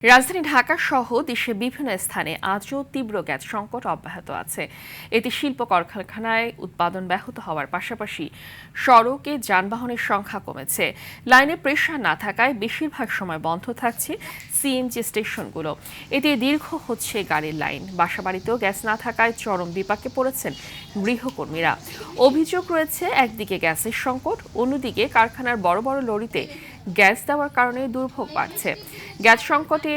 রাজধানী ঢাকা সহ দেশের বিভিন্ন স্থানে আজও তীব্র গ্যাস সংকট অব্যাহত আছে। এতে শিল্প কলকারখানায় উৎপাদন ব্যাহত হওয়ার পাশাপাশি সড়কে যানবাহনের সংখ্যা কমেছে। লাইনে প্রেসার না থাকায় বেশিরভাগ সময় বন্ধ থাকছে সিএনজি স্টেশনগুলো। এতে দীর্ঘ হচ্ছে গাড়ির লাইন। বাসাবাড়িতেও গ্যাস না থাকায় চরম বিপাকে পড়েছেন গৃহকর্মীরা। অভিযোগ রয়েছে, একদিকে গ্যাসের সংকট, অন্যদিকে কারখানার বড় বড় লরিতে গ্যাস দেওয়ার কারণে দুর্ভোগ বাড়ছে। গ্যাস সংকটে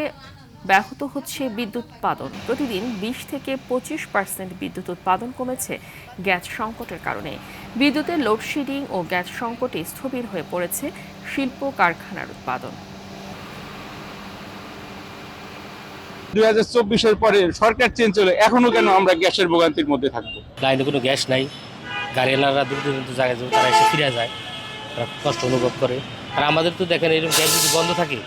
ব্যাহত হচ্ছে বিদ্যুৎ উৎপাদন। প্রতিদিন 20 থেকে 25% বিদ্যুৎ উৎপাদন কমেছে গ্যাস সংকটের কারণে। বিদ্যুতের লোডশেডিং ও গ্যাস সংকটে স্থবির হয়ে পড়েছে শিল্প কারখানার উৎপাদন। 2024-এর পরে সরকার চেঞ্জ হলে এখনো কেন আমরা গ্যাসের ভোগান্তির মধ্যে থাকবো? লাইনে কোনো গ্যাস নাই, গাড়িওয়ালারা দূর দূরান্ত জায়গায় যাবে, তারা এসে ফিরে যায়, তারা কষ্ট অনুভব করে। আর আমাদের তো দেখেন, এরকম গ্যাস যদি বন্ধ থাকে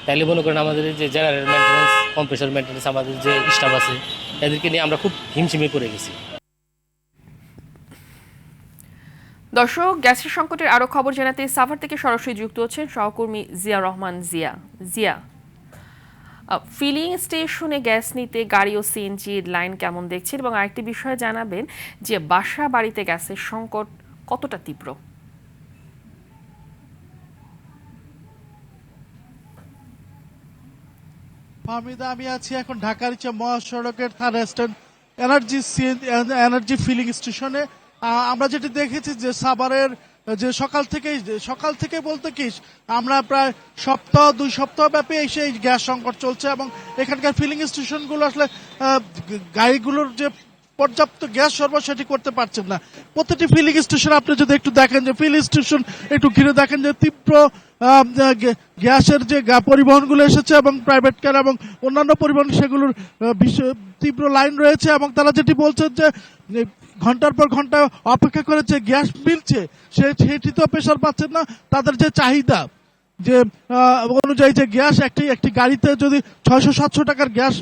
তাহলে মনে করেন আমাদের যে জেনারেল মেনটেন্যান্স, কম্প্রেসর মেনটেন্যান্স, আমাদের যে স্টাফ আছে এদেরকে নিয়ে আমরা খুব হিমশিমে পড়ে গেছি। দর্শক, গ্যাসের সংকটের আরো খবর জানাতে সাভার থেকে সরাসরি যুক্ত হচ্ছেন সহকর্মী জিয়া রহমান। জিয়া, ফিলিং স্টেশনে গ্যাস নিতে গাড়ি ও সিএনজির লাইন কেমন দেখছেন, এবং আরেকটি বিষয় জানাবেন যে বাসা বাড়িতে গ্যাসের সংকট কতটা তীব্র? ফাহমিদা, আমি আছি এখন ঢাকার মহাসড়কের থার্ড স্ট্যান্ড এনার্জি ফিলিং স্টেশনে। আমরা যেটি দেখেছি যে সাভারের যে সকাল থেকে বলতে কি আমরা প্রায় দুই সপ্তাহ ব্যাপী এই গ্যাস সংকট চলছে, এবং এখানকার ফিলিং স্টেশনগুলো আসলে গাড়িগুলোর যে পর্যাপ্ত গ্যাস সরবরাহ সেটি করতে পারছেন না। প্রতিটি ফিলিং স্টেশন আপনি যদি একটু দেখেন, যে ফিলিং স্টেশন একটু ঘিরে দেখেন যে তীব্র গ্যাসের যে পরিবহনগুলো এসেছে, এবং প্রাইভেট কার এবং অন্যান্য পরিবহন সেগুলোর তীব্র লাইন রয়েছে, এবং তারা যেটি বলছেন যে ঘন্টার পর ঘন্টা অপেক্ষা করে যে গ্যাস মিলছে সেটি তো প্রেসার পাচ্ছেন না। তাদের যে চাহিদা যে অনুযায়ী যে গ্যাস একটি গাড়িতে যদি 600-700 টাকার গ্যাস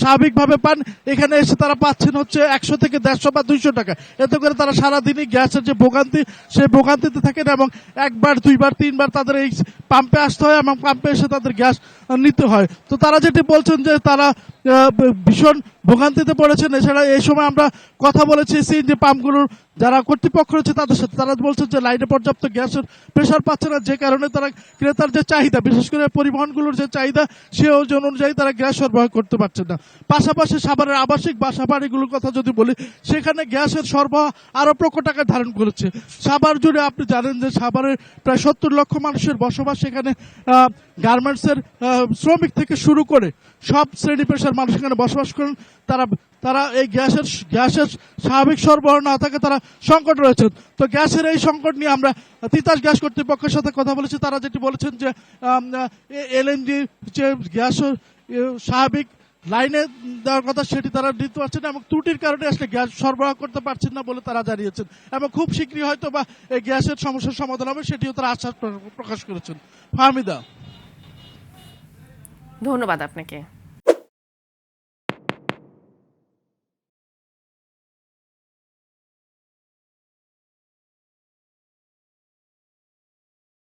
স্বাভাবিকভাবে পান, এখানে এসে তারা পাচ্ছেন হচ্ছে 100 থেকে 150 বা 200 টাকা। এতে করে তারা সারাদিনই গ্যাসের যে ভোগান্তি সেই ভোগান্তিতে থাকেন, এবং একবার দুইবার তিনবার তাদের এই পাম্পে আসতে হয়, এবং পাম্পে এসে তাদের গ্যাস নিতে হয়। তো তারা যেটি বলছেন যে তারা ভীষণ ভোগান্তিতে পড়েছেন। এছাড়া এই সময় আমরা কথা বলেছি সিএনজি পাম্পগুলোর যারা কর্তৃপক্ষ রয়েছে তাদের সাথে, তারা বলছেন যে লাইনে পর্যাপ্ত গ্যাসের প্রেসার পাচ্ছে না, যে কারণে তারা ক্রেতার যে চাহিদা, বিশেষ করে পরিবহনগুলোর যে চাহিদা সে ওজন অনুযায়ী তারা গ্যাস সরবরাহ করতে পারছে না। পাশাপাশি সাভারের আবাসিক বাসা বাড়িগুলোর কথা যদি বলি, সেখানে গ্যাসের সরবরাহ আরো প্রকট আকার ধারণ করেছে। সাভার জুড়ে আপনি জানেন যে সাভারের প্রায় 70 লক্ষ মানুষের বসবাস। সেখানে গার্মেন্টসের শ্রমিক থেকে শুরু করে সব শ্রেণী পেশার মানুষ এখানে বসবাস করেন। তারা এই গ্যাসের স্বাভাবিক সরবরাহ না থাকে তারা সংকট রয়েছেন। তো গ্যাসের এই সংকট নিয়ে আমরা তিতাস গ্যাস কর্তৃপক্ষের সাথে কথা বলেছি। তারা যেটি বলেছেন যে এলএনজি যে গ্যাস স্বাভাবিক লাইনে দেওয়ার কথা সেটি তারা দিতে পারছেন না, এবং ত্রুটির কারণে আসলে গ্যাস সরবরাহ করতে পারছেন না বলে তারা জানিয়েছেন, এবং খুব শীঘ্রই হয়তো বা এই গ্যাসের সমস্যার সমাধান হবে সেটিও তারা আশ্বাস প্রকাশ করেছেন। ফাহমিদা, ধন্যবাদ আপনাকে।